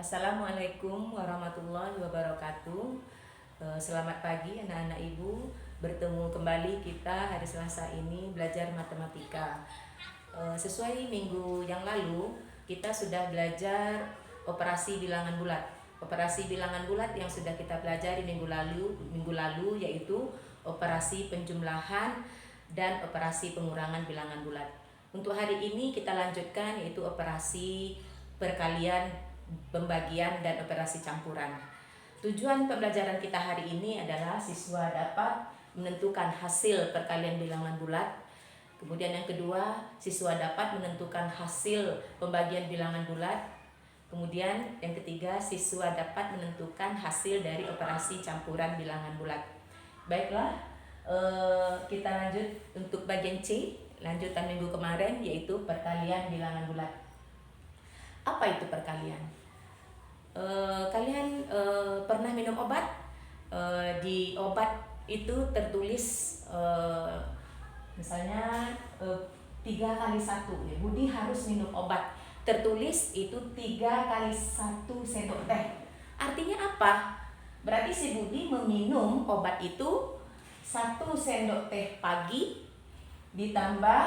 Assalamualaikum warahmatullahi wabarakatuh. Selamat pagi anak-anak ibu. Bertemu kembali kita hari Selasa ini belajar matematika. Sesuai minggu yang lalu kita sudah belajar operasi bilangan bulat. Operasi bilangan bulat yang sudah kita pelajari minggu lalu yaitu operasi penjumlahan dan operasi pengurangan bilangan bulat. Untuk hari ini kita lanjutkan yaitu operasi perkalian, pembagian, dan operasi campuran. Tujuan pembelajaran kita hari ini adalah siswa dapat menentukan hasil perkalian bilangan bulat. Kemudian yang kedua, siswa dapat menentukan hasil pembagian bilangan bulat. Kemudian yang ketiga, siswa dapat menentukan hasil dari operasi campuran bilangan bulat. Baiklah, kita lanjut untuk bagian C, lanjutan minggu kemarin, yaitu perkalian bilangan bulat. Apa itu perkalian? Kalian pernah minum obat? Di obat itu tertulis misalnya 3 kali 1. Budi harus minum obat. Tertulis itu 3 kali 1 sendok teh. Artinya apa? Berarti si Budi meminum obat itu 1 sendok teh pagi ditambah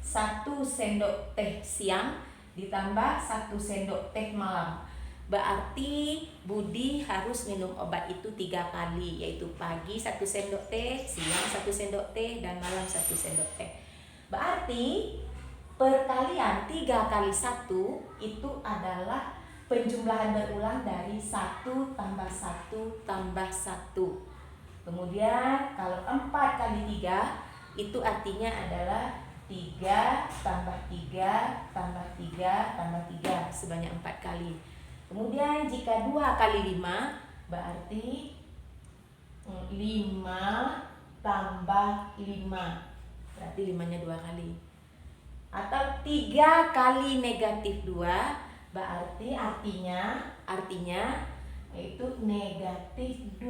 1 sendok teh siang ditambah 1 sendok teh malam. Berarti Budi harus minum obat itu 3 kali, yaitu pagi 1 sendok teh, siang 1 sendok teh, dan malam 1 sendok teh. Berarti perkalian 3 kali 1 itu adalah penjumlahan berulang dari 1 tambah 1 tambah 1. Kemudian kalau 4 kali 3 itu artinya adalah 3 tambah 3 tambah 3 tambah 3 sebanyak 4 kali. Kemudian jika 2 kali 5 berarti 5 tambah 5. Berarti 5-nya 2 kali. Atau 3 kali negatif 2 berarti artinya yaitu negatif 2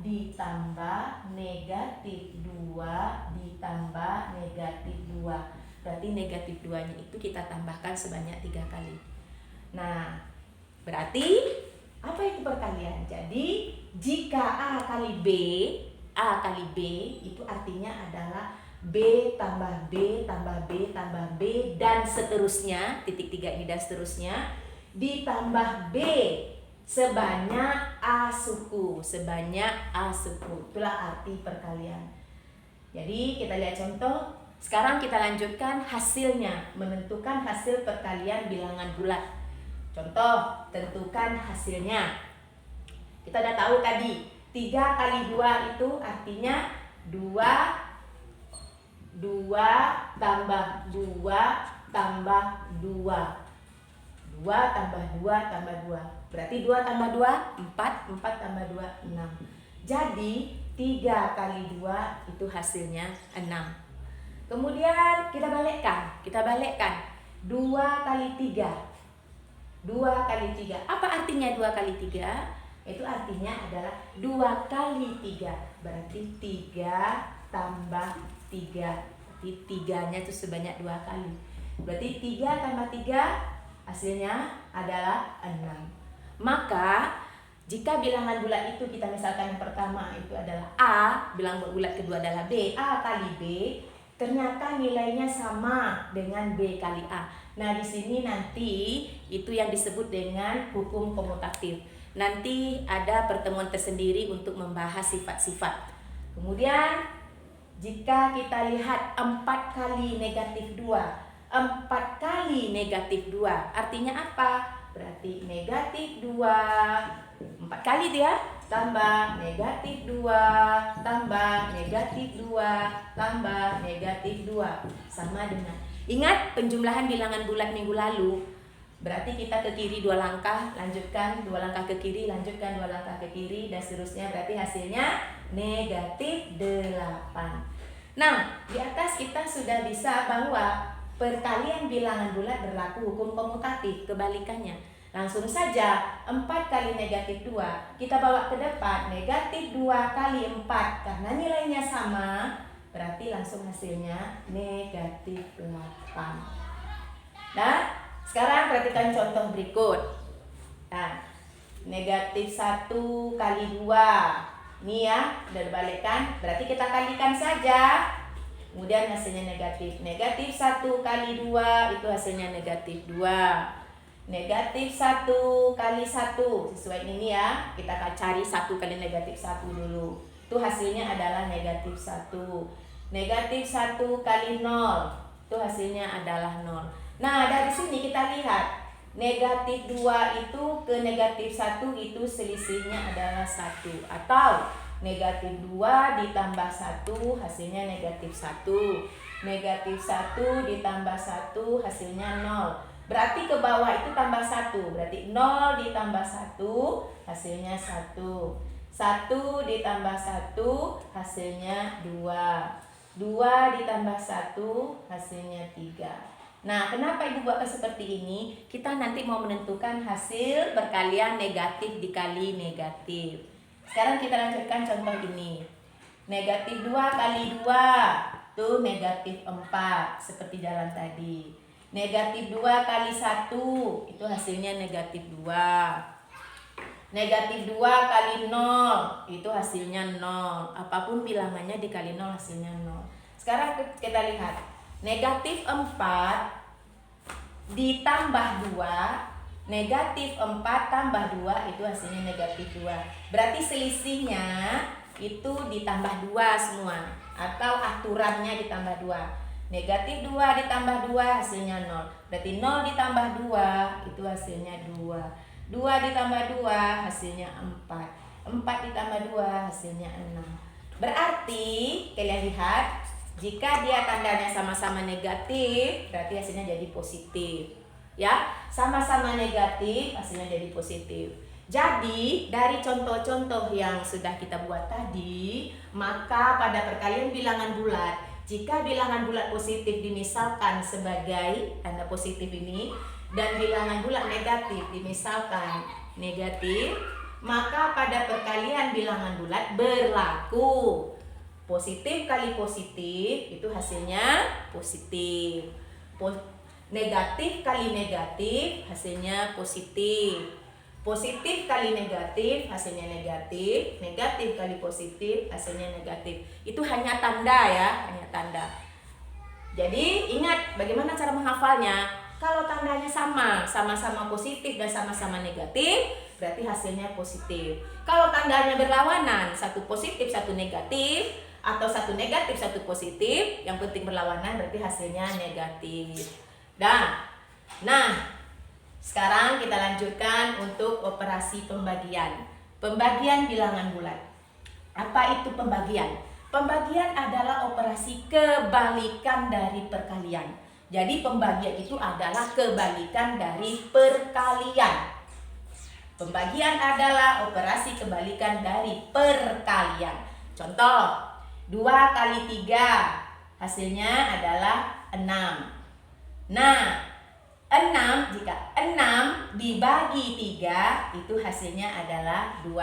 ditambah negatif 2 ditambah negatif 2. Berarti negatif 2-nya itu kita tambahkan sebanyak 3 kali. Nah, berarti apa itu perkalian? Jadi jika A kali B itu artinya adalah B tambah B tambah B tambah B dan seterusnya, titik 3 ini dan seterusnya, ditambah B sebanyak A suku. Itulah arti perkalian. Jadi kita lihat contoh. Sekarang kita lanjutkan hasilnya, menentukan hasil perkalian bilangan bulat. Contoh, tentukan hasilnya. Kita udah tahu tadi 3 kali 2 itu artinya 2 tambah 2 tambah 2. 2 tambah 2 tambah 2. Berarti 2 tambah 2 4, 4 tambah 2 6. Jadi 3 kali 2 itu hasilnya 6. Kemudian kita balikkan. 2 kali 3. 2 kali 3. Apa artinya 2 kali 3? Itu artinya adalah 2 kali 3. Berarti 3 tambah 3. Berarti 3-nya itu sebanyak 2 kali. Berarti 3 tambah 3 hasilnya adalah 6. Maka jika bilangan bulat itu kita misalkan yang pertama itu adalah A, bilangan bulat kedua adalah B, A kali B, ternyata nilainya sama dengan B kali A. Nah, di sini nanti itu yang disebut dengan hukum komutatif. Nanti ada pertemuan tersendiri untuk membahas sifat-sifat. Kemudian jika kita lihat 4 kali negatif 2. 4 kali negatif 2 artinya apa? Berarti negatif 2 4 kali dia tambah negatif 2 tambah negatif 2 tambah negatif 2 sama dengan, ingat penjumlahan bilangan bulat minggu lalu, berarti kita ke kiri 2 langkah, lanjutkan 2 langkah ke kiri, lanjutkan 2 langkah ke kiri dan seterusnya, berarti hasilnya negatif 8. Nah, di atas kita sudah bisa bahwa perkalian bilangan bulat berlaku hukum komutatif, kebalikannya. Langsung saja 4 kali negatif 2 kita bawa ke depan, negatif 2 kali 4 karena nilainya sama, berarti langsung hasilnya negatif 8. Nah, sekarang perhatikan contoh berikut. Nah, negatif 1 kali 2. Ini ya, udah dibalikkan. Berarti kita kalikan saja. Kemudian hasilnya negatif. Negatif 1 kali 2 itu hasilnya negatif 2. Negatif 1 kali 1. Sesuai ini ya. Kita akan cari 1 kali negatif 1 dulu. Itu hasilnya adalah negatif 1. Negatif 1 kali 0. Itu hasilnya adalah 0. Nah, dari sini kita lihat. Negatif 2 itu ke negatif 1 itu selisihnya adalah 1. Atau negatif 2 ditambah 1 hasilnya negatif 1. Negatif 1 ditambah 1 hasilnya 0. Berarti ke bawah itu tambah 1. Berarti 0 ditambah 1 hasilnya 1. 1 ditambah 1 hasilnya 2. 2 ditambah 1 hasilnya 3. Nah, kenapa Ibu buatkan seperti ini? Kita nanti mau menentukan hasil perkalian negatif dikali negatif. Sekarang kita lanjutkan contoh ini. Negatif 2 kali 2 itu negatif 4, seperti jalan tadi. Negatif 2 kali 1 itu hasilnya negatif 2. Negatif 2 kali 0 itu hasilnya 0. Apapun bilangannya dikali 0 hasilnya 0. Sekarang kita lihat. Negatif 4 ditambah 2. Negatif 4 tambah 2 itu hasilnya negatif 2. Berarti selisihnya itu ditambah 2 semua. Atau aturannya ditambah 2. Negatif 2 ditambah 2 hasilnya 0. Berarti 0 ditambah 2 itu hasilnya 2. 2 ditambah 2 hasilnya 4. 4 ditambah 2 hasilnya 6. Berarti kalian lihat, jika dia tandanya sama-sama negatif, berarti hasilnya jadi positif. Ya, sama-sama negatif, hasilnya jadi positif. Jadi, dari contoh-contoh yang sudah kita buat tadi, maka pada perkalian bilangan bulat, jika bilangan bulat positif dimisalkan sebagai tanda positif ini, dan bilangan bulat negatif dimisalkan negatif, maka pada perkalian bilangan bulat berlaku positif kali positif itu hasilnya positif. Negatif kali negatif hasilnya positif. Positif kali negatif hasilnya negatif. Negatif kali positif hasilnya negatif. Itu hanya tanda ya, hanya tanda. Jadi ingat bagaimana cara menghafalnya. Kalau tandanya sama-sama positif dan sama-sama negatif, berarti hasilnya positif. Kalau tandanya berlawanan, satu positif, satu negatif, atau satu negatif, satu positif, yang penting berlawanan berarti hasilnya negatif. Nah, sekarang kita lanjutkan untuk operasi pembagian. Pembagian bilangan bulat. Apa itu pembagian? Pembagian adalah operasi kebalikan dari perkalian. Jadi pembagian itu adalah kebalikan dari perkalian. Pembagian adalah operasi kebalikan dari perkalian. Contoh, 2 kali 3 hasilnya adalah 6. Nah, 6 jika 6 dibagi 3 itu hasilnya adalah 2.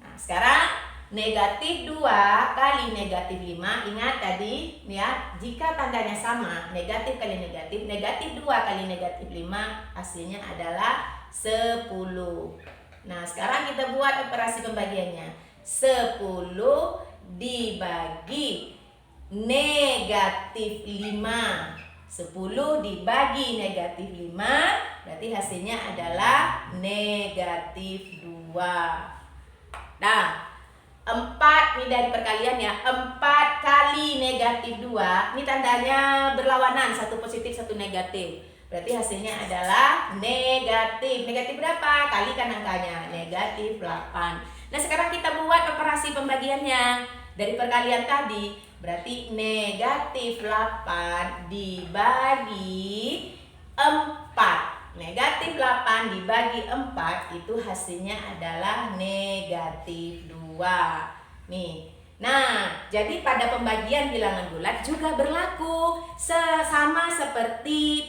Nah, sekarang negatif 2 kali negatif 5. Ingat tadi ya, jika tandanya sama, negatif kali negatif, negatif 2 kali negatif 5 hasilnya adalah 10. Nah, sekarang kita buat operasi pembagiannya. 10 dibagi negatif 5. 10 dibagi negatif 5 berarti hasilnya adalah negatif 2. Nah, 4 ini dari perkalian ya. 4 kali negatif 2, ini tandanya berlawanan, satu positif satu negatif. Berarti hasilnya adalah negatif. Negatif berapa? Kalikan angkanya, negatif 8. Nah, sekarang kita buat operasi pembagiannya. Dari perkalian tadi, berarti negatif 8 dibagi 4. Negatif 8 dibagi 4 itu hasilnya adalah negatif 2. Nih. Nah, jadi pada pembagian bilangan bulat juga berlaku sama seperti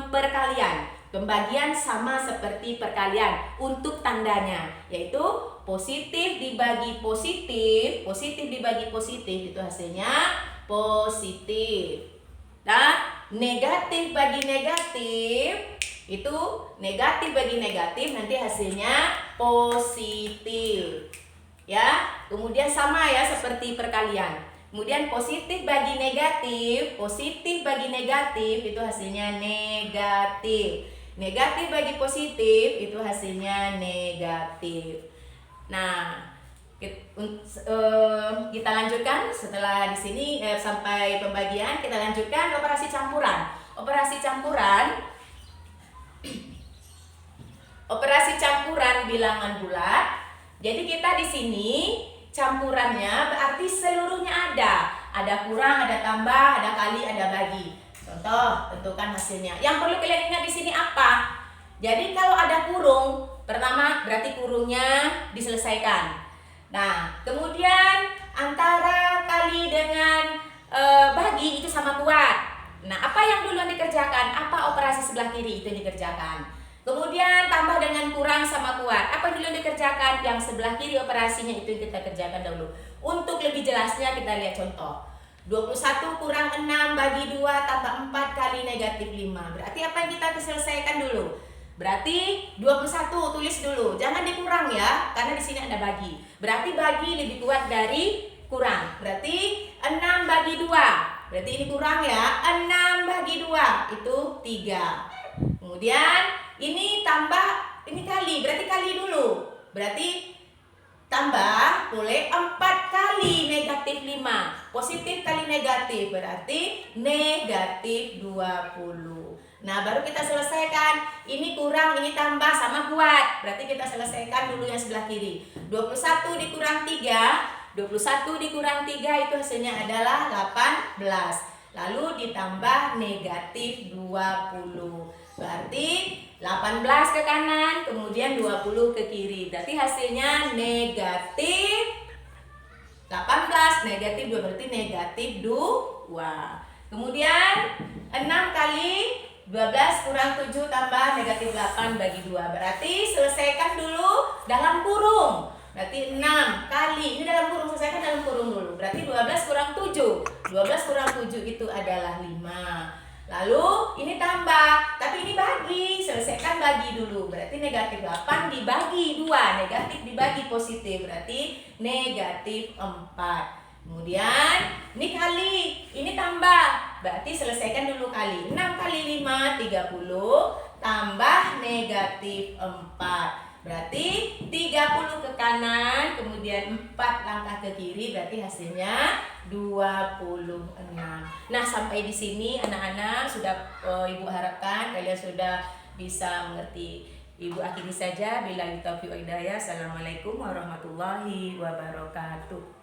perkalian. Pembagian sama seperti perkalian untuk tandanya, yaitu positif dibagi positif, positif dibagi positif itu hasilnya positif. Nah, negatif bagi negatif Itu negatif bagi negatif, nanti hasilnya positif. Ya, kemudian sama ya seperti perkalian. Kemudian positif bagi negatif itu hasilnya negatif. Negatif bagi positif itu hasilnya negatif. Nah, kita lanjutkan setelah di sini sampai pembagian, kita lanjutkan operasi campuran. Operasi campuran bilangan bulat. Jadi kita di sini campurannya berarti seluruhnya ada. Ada kurang, ada tambah, ada kali, ada bagi. Contoh, tentukan hasilnya. Yang perlu kalian ingat di sini apa? Jadi kalau ada kurung, pertama berarti kurungnya diselesaikan. Nah, kemudian antara kali dengan bagi itu sama kuat. Nah, apa yang duluan dikerjakan? Apa operasi sebelah kiri itu yang dikerjakan? Kemudian tambah dengan kurang sama kuat. Apa dulu yang dikerjakan? Yang sebelah kiri operasinya itu yang kita kerjakan dahulu. Untuk lebih jelasnya kita lihat contoh. 21 kurang 6 bagi 2 tambah 4 kali negatif 5. Berarti apa yang kita selesaikan dulu? Berarti 21 tulis dulu. Jangan dikurang ya, karena di sini ada bagi. Berarti bagi lebih kuat dari kurang. Berarti 6 bagi 2. Berarti ini kurang ya. 6 bagi 2 itu 3. Kemudian ini tambah, ini kali, berarti kali dulu. Berarti tambah boleh 4 kali negatif 5. Positif kali negatif berarti negatif 20. Nah, baru kita selesaikan. Ini kurang, ini tambah sama kuat. Berarti kita selesaikan dulu yang sebelah kiri. 21 dikurang 3. 21 dikurang 3 itu hasilnya adalah 18. Lalu ditambah negatif 20. Berarti 18 ke kanan, kemudian 20 ke kiri. Berarti hasilnya negatif 18, negatif 2, berarti negatif 2. Kemudian 6 kali 12 kurang 7 tambah negatif 8 bagi 2. Berarti selesaikan dulu dalam kurung. Berarti 6 kali, ini dalam kurung, selesaikan dalam kurung dulu. Berarti 12 kurang 7. 12 kurang 7 itu adalah 5. Lalu ini tambah, tapi ini bagi, selesaikan bagi dulu. Berarti negatif 8 dibagi 2, negatif dibagi positif, berarti negatif 4. Kemudian ini kali, ini tambah, berarti selesaikan dulu kali. 6 kali 5, 30, tambah negatif 4. Berarti 30 ke kanan, kemudian 4 langkah ke kiri, berarti hasilnya 26. Nah, sampai di sini anak-anak sudah Ibu harapkan kalian sudah bisa mengerti. Ibu akhiri saja, billahi taufiq wal hidayah. Assalamualaikum warahmatullahi wabarakatuh.